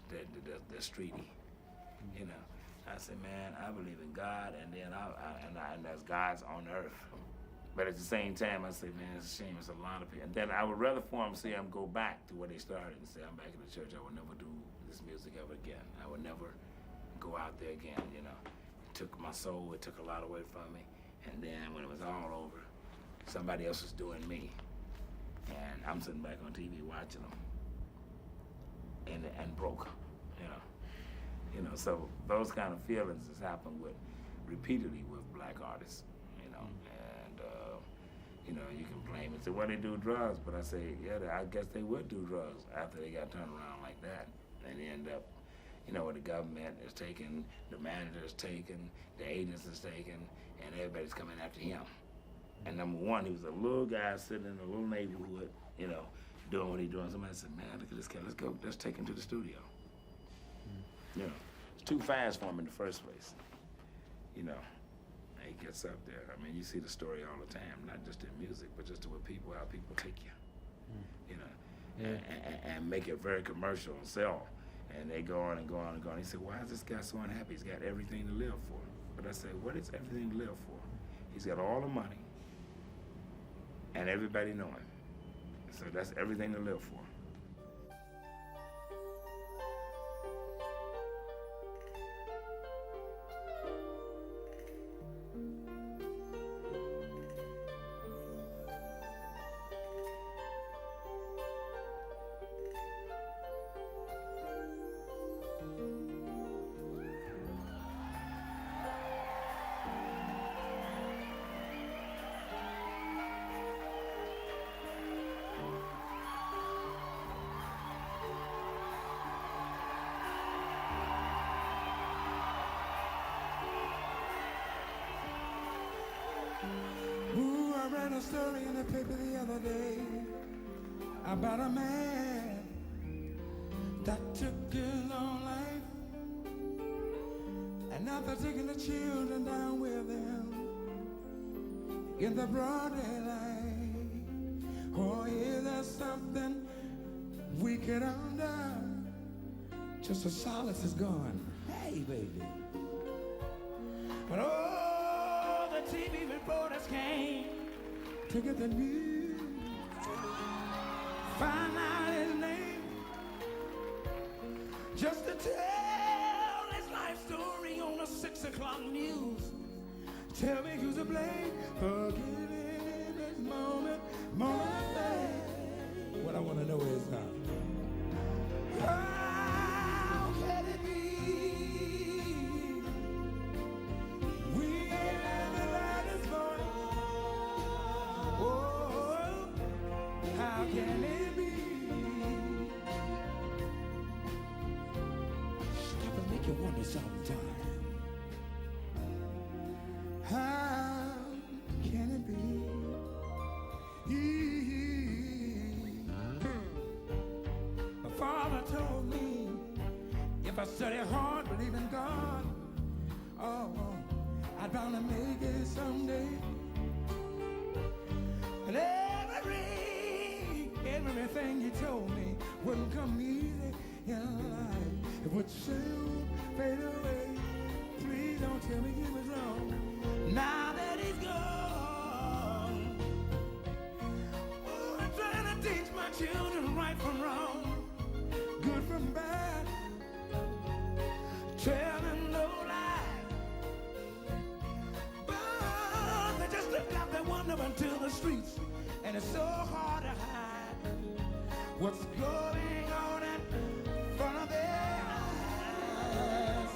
They're streety, you know. I said, man, I believe in God, and then and there's gods on earth. But at the same time, I said, man, it's a shame. It's a lot of people. And then I would rather for them see them go back to where they started and say, I'm back in the church. I would never do this music ever again. I would never go out there again, you know. It took my soul. It took a lot away from me. And then when it was all over, somebody else was doing me. And I'm sitting back on TV watching them. And broke, you know. You know, so those kind of feelings has happened repeatedly with black artists, you know. And, you know, you can blame it. Say, well, they do drugs. But I say, yeah, I guess they would do drugs after they got turned around like that. And they end up, you know, where the government is taken, the manager is taken, the agents is taken, and everybody's coming after him. And number one, he was a little guy sitting in a little neighborhood, you know, doing what he's doing. Somebody said, man, look at this guy. Let's take him to the studio. You know, it's too fast for him in the first place. You know, and he gets up there. I mean, you see the story all the time, not just in music, but just with people, how people take you. You know, and make it very commercial and sell. And they go on and go on and go on. He said, why is this guy so unhappy? He's got everything to live for. But I said, what is everything to live for? He's got all the money, and everybody know him. So that's everything to live for. I read a story in the paper the other day about a man that took his own life, and after taking the children down with him in the broad daylight, oh, is there something we could undone? Just as solace is gone. Hey, baby. But oh, the TV reporters came to get the news, find out his name, just to tell his life story on the 6 o'clock news. Tell me who's to blame for giving this moment of fame. What I want to know is how can it be we never let us go? Oh, how can it be? Stop and make you wonder sometime. How can it be? My father told me if I study hard, believe in God, oh, I'd bound to make it someday. But everything you told me wouldn't come easy in life. It would soon fade away. Please don't tell me he was wrong. Now that he's gone, oh, I'm trying to teach my children right from wrong, good from bad, tell them no lie. But they just look out their window into the streets, and it's so hard to hide what's going on in front of their eyes.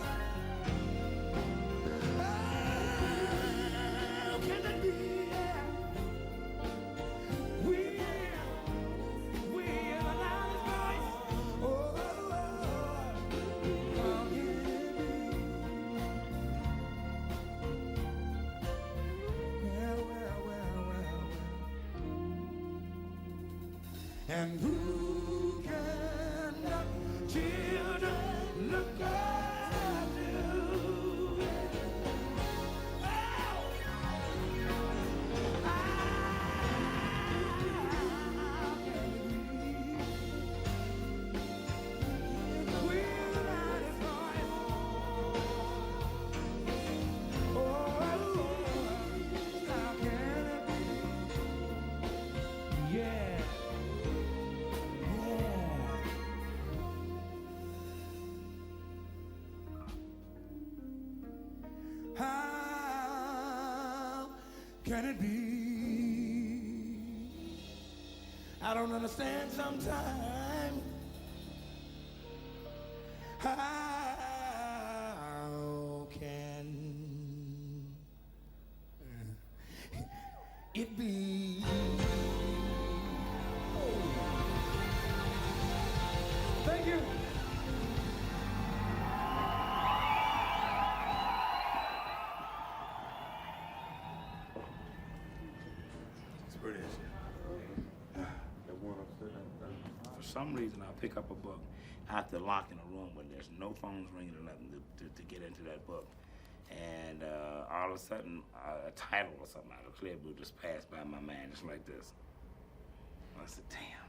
And who can children look up to? Can it be? I don't understand sometimes. How can it be? Thank you. For some reason, I'll pick up a book. I have to lock in a room where there's no phones ringing or nothing to get into that book. And all of a sudden, a title or something out of clear blue just passed by my mind, just like this. I said, damn,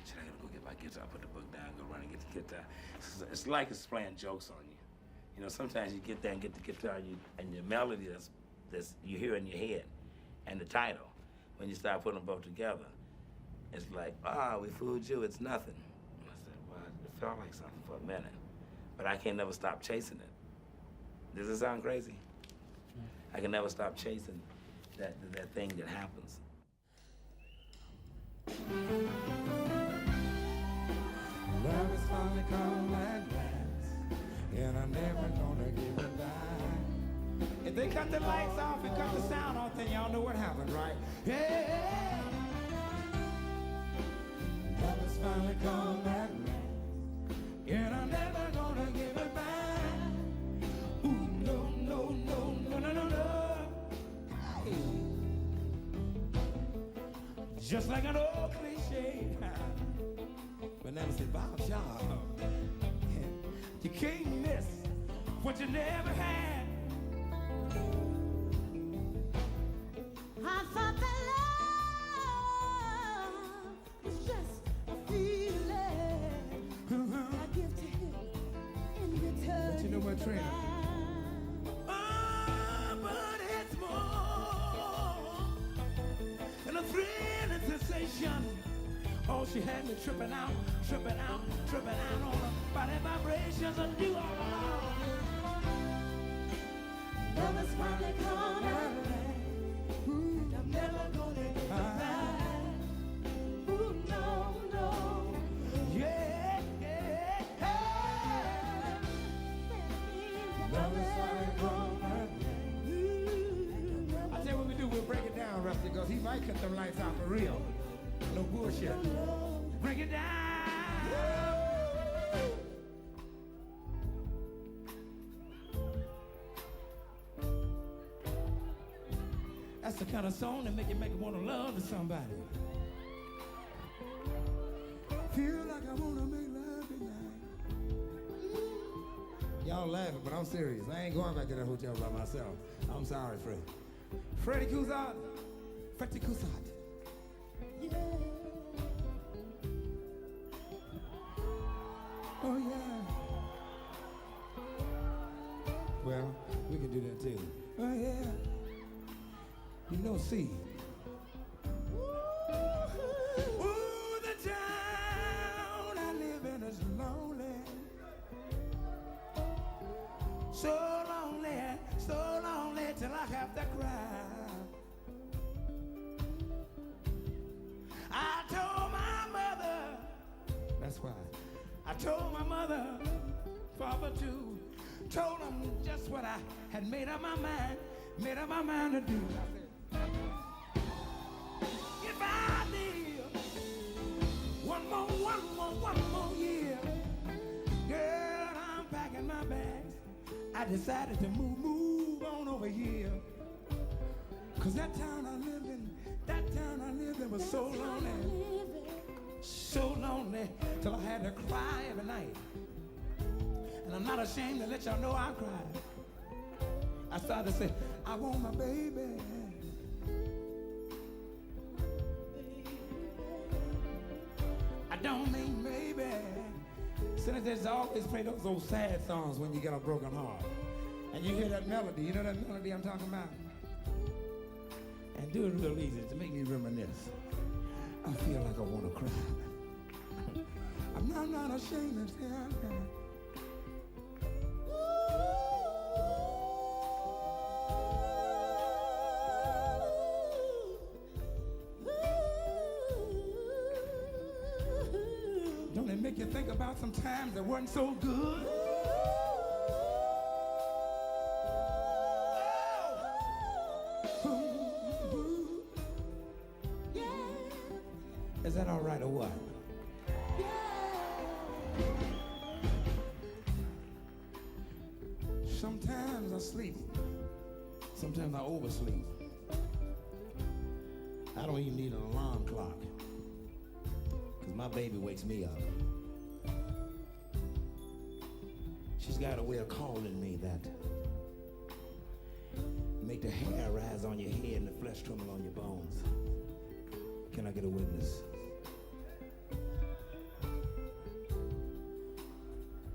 should I gotta go get my guitar, put the book down, go run and get the guitar? It's like it's playing jokes on you. You know, sometimes you get there and get the guitar and your melody that's you hear in your head and the title, when you start putting them both together, it's like, we fooled you, it's nothing. I said, well, it felt like something for a minute, but I can't never stop chasing it. Does it sound crazy? I can never stop chasing that thing that happens. Love is finally come at last, and I'm never gonna give it back. If they cut the lights off and cut the sound off, then y'all know what happened, right? Yeah. Love is finally come at last, and I'm never gonna give it back. Ooh, no, no, no, no, no, no, no. Hey. Just like an old cliche, but never said, Bob Shaw, you can't miss what you never had. I thought that love was just a feeling I give to him in return. But you know what, Trina? But it's more than a thrill and sensation. Oh, she had me tripping out on her body vibrations and do all along. Love is finally come at last. I'm never gonna give it back. Ooh, no, no. Yeah, yeah, yeah. Love is finally come at last. I tell you what we do, we'll break it down, Rusty, because he might cut them lights out for real. No bullshit. Break it down. That's the kind of song that make you want to love to somebody. Feel like I want to make love tonight. Y'all laughing, but I'm serious. I ain't going back to that hotel by myself. I'm sorry, Fred. Freddie Cousart. Freddie Cousart. Yeah. Oh, yeah. Well, we can do that too. Oh, yeah. You know, see. Ooh, the town I live in is lonely. So lonely till I have to cry. I told my mother, that's why. I told my mother, father too, told him just what I had made up my mind to do. If I live one more year, girl, I'm packing my bags. I decided to move on over here. Cause that town I lived in was so lonely. so lonely till I had to cry every night. And I'm not ashamed to let y'all know I cried. I started to say, I want my baby. I don't mean maybe. Senators always play those old sad songs when you get a broken heart. And you hear that melody, you know that melody I'm talking about? And do it real easy to make me reminisce. I feel like I want to cry. I'm not ashamed to say I cry. Don't it make you think about some times that weren't so good? Is that all right or what? Sometimes I sleep. Sometimes I oversleep. I don't even need an alarm clock, because my baby wakes me up. She's got a way of calling me that make the hair rise on your head and the flesh tremble on your bones. Can I get a witness?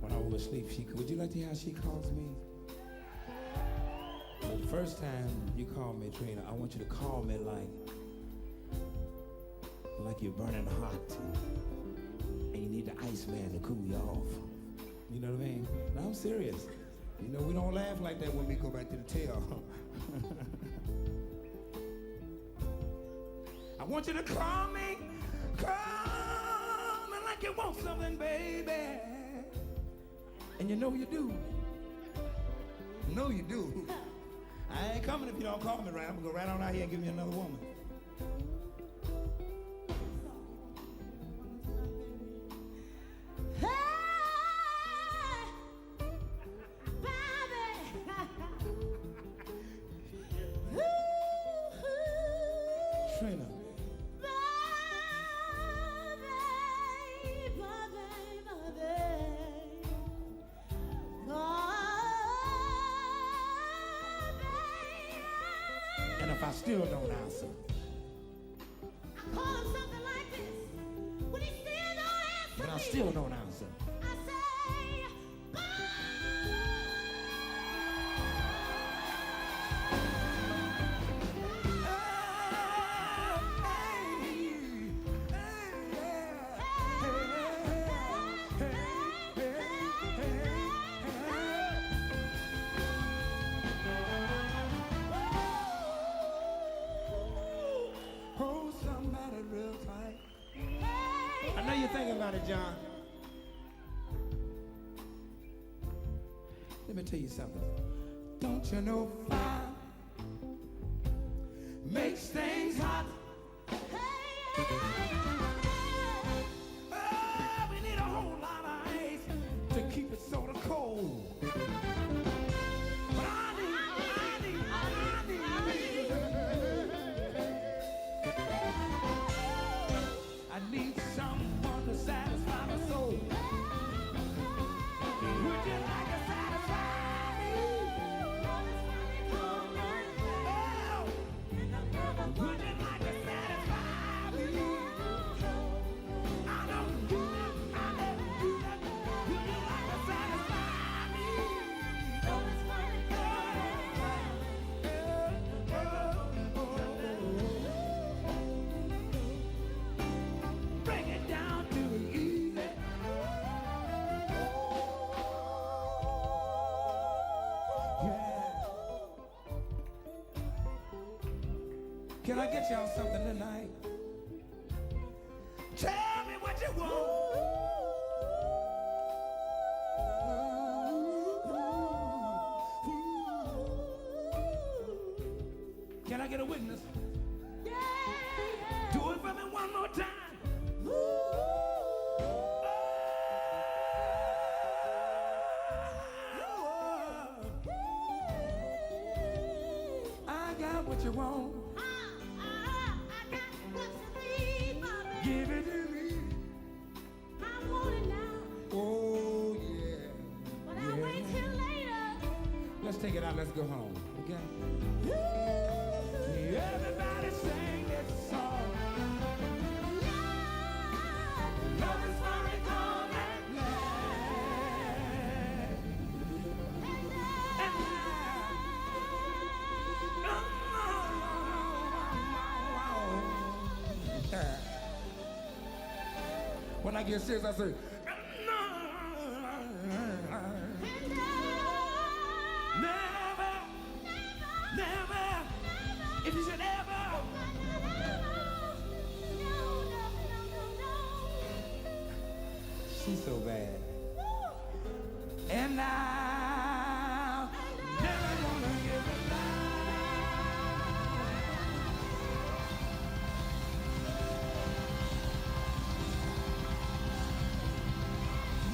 When I oversleep, would you like to hear how she calls me? Well, the first time you call me, Trina, I want you to call me like you're burning hot and you need the Iceman to cool you off. You know what I mean? No, I'm serious. You know, we don't laugh like that when we go back to the tail. I want you to call me like you want something, baby. And you know you do. No, you do. I ain't coming if you don't call me right. I'm gonna go right on out here and give me another woman. Trina. And if I still don't answer, I call him something like this. When he still don't answer but I me, still don't answer, I say, hold somebody real tight. I know you're thinking about it, John. Let me tell you something. Don't you know fire makes things hot? Oh, we need a whole lot of ice to keep it sort of cold. But I need someone to satisfy my soul. Would you like to satisfy me? Oh, would you like to satisfy me? I don't do that. I never do that. Would you like to satisfy me? Bring it down to easy. Yeah. Can I get y'all something tonight? Tell me what you want. Can I get a witness? Do it for me one more time. I got what you want. Give it to me. let's take it out. Let's go home. Okay? Everybody sing this song. Love is when we come at last. When I get serious, I say, never, never, if you should ever. She's so bad. And now, never gonna give it back.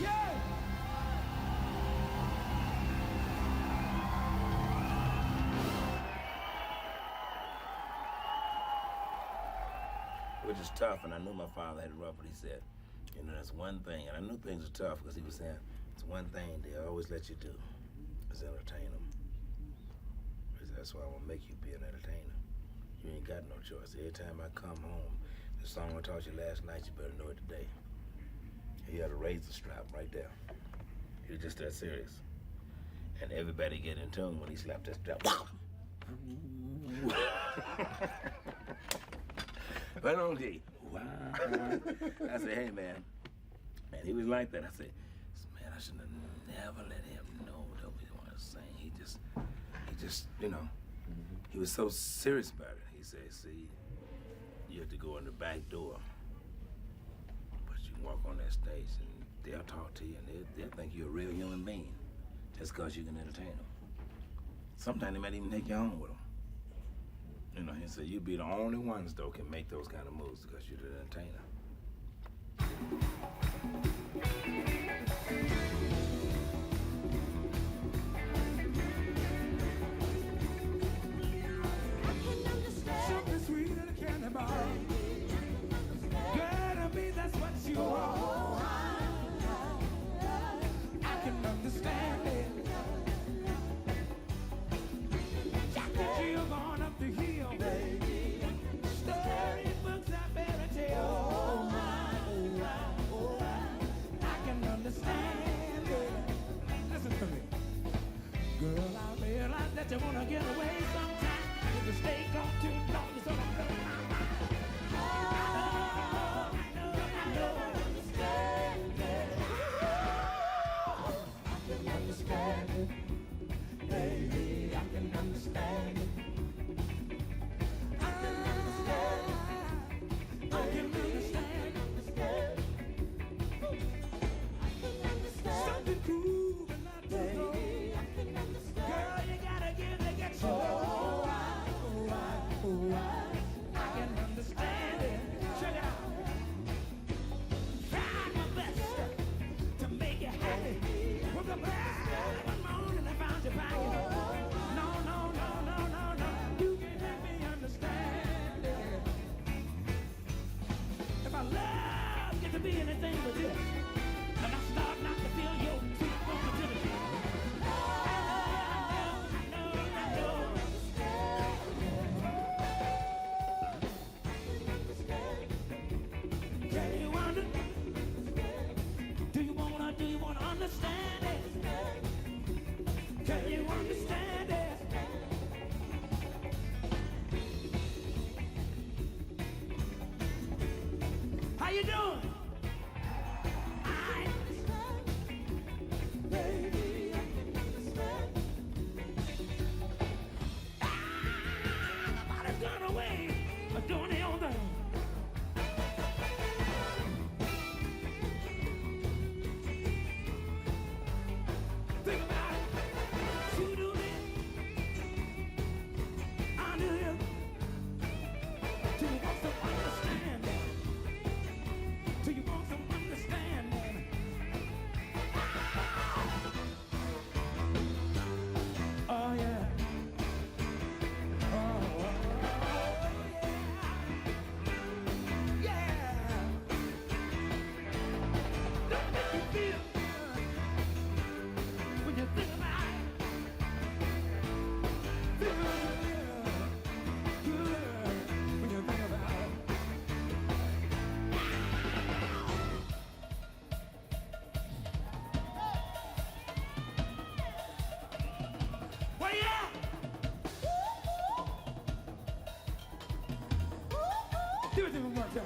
Yeah! Which is tough, and I knew my father had it rough, but he said, you know, that's one thing, and I knew things were tough because he was saying, it's one thing they always let you do, is entertain them. He said, that's why I'm gonna make you be an entertainer. You ain't got no choice. Every time I come home, the song I taught you last night, you better know it today. He had a razor strap right there. He was just that serious. And everybody get in tune when he slapped that strap. Right on, G. Wow. I said, hey, man. And he was like that. I said, man, I should have never let him know that we want to sing. He just, you know, he was so serious about it. He said, see, you have to go in the back door, but you can walk on that stage and they'll talk to you and they'll think you're a real human being just because you can entertain them. Sometimes they might even take you home with them. You know, he said, you'll be the only ones, though, can make those kind of moves because you're the entertainer. Something sweet in a candy bar. Girl, to me, that's what you are. I can understand it. Jacket, you're going up the hill, baby. Storybooks are fairy tales. I can understand it. Listen to me. Girl, I realize that you want to get away sometime. If you stay gone too long, you're sort of blowing my mind. I know, understand it. I can understand it. Baby, I can understand it. I can understand it. I can understand it. Something cool and not too cold. Girl, you gotta give to get you. I can understand it. Check it out. Tried my best to make you happy. Woke up early one morning and found you banging. No. You can help me understand it. If I love get to be anything but this, and I start not to feel your sweet positivity. I know. Can you do you wanna understand it? Can you understand it? How you doing? Baby, I can understand. Nobody's gone away, but doing their own thing. Think about it. You do this. I do this. Do you want some understanding? Do it to me one more time.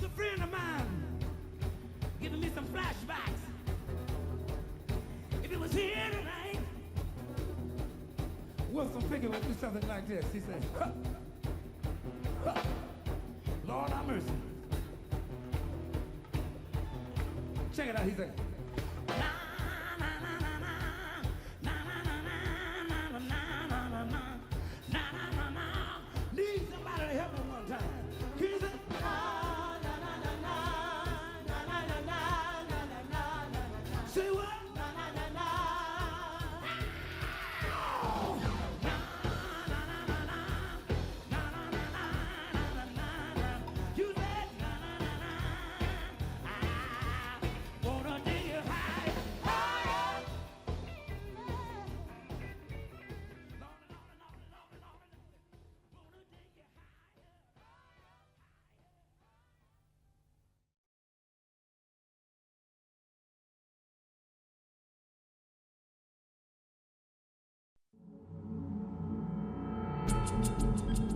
A friend of mine giving me some flashbacks. If it was here tonight, Wilson Pickett would do something like this. He said, huh, huh, Lord have mercy. Check it out, he said. Need somebody to help me one time. Can you say? Say what? You said I wanna dig you high, higher. Wanna dig you higher.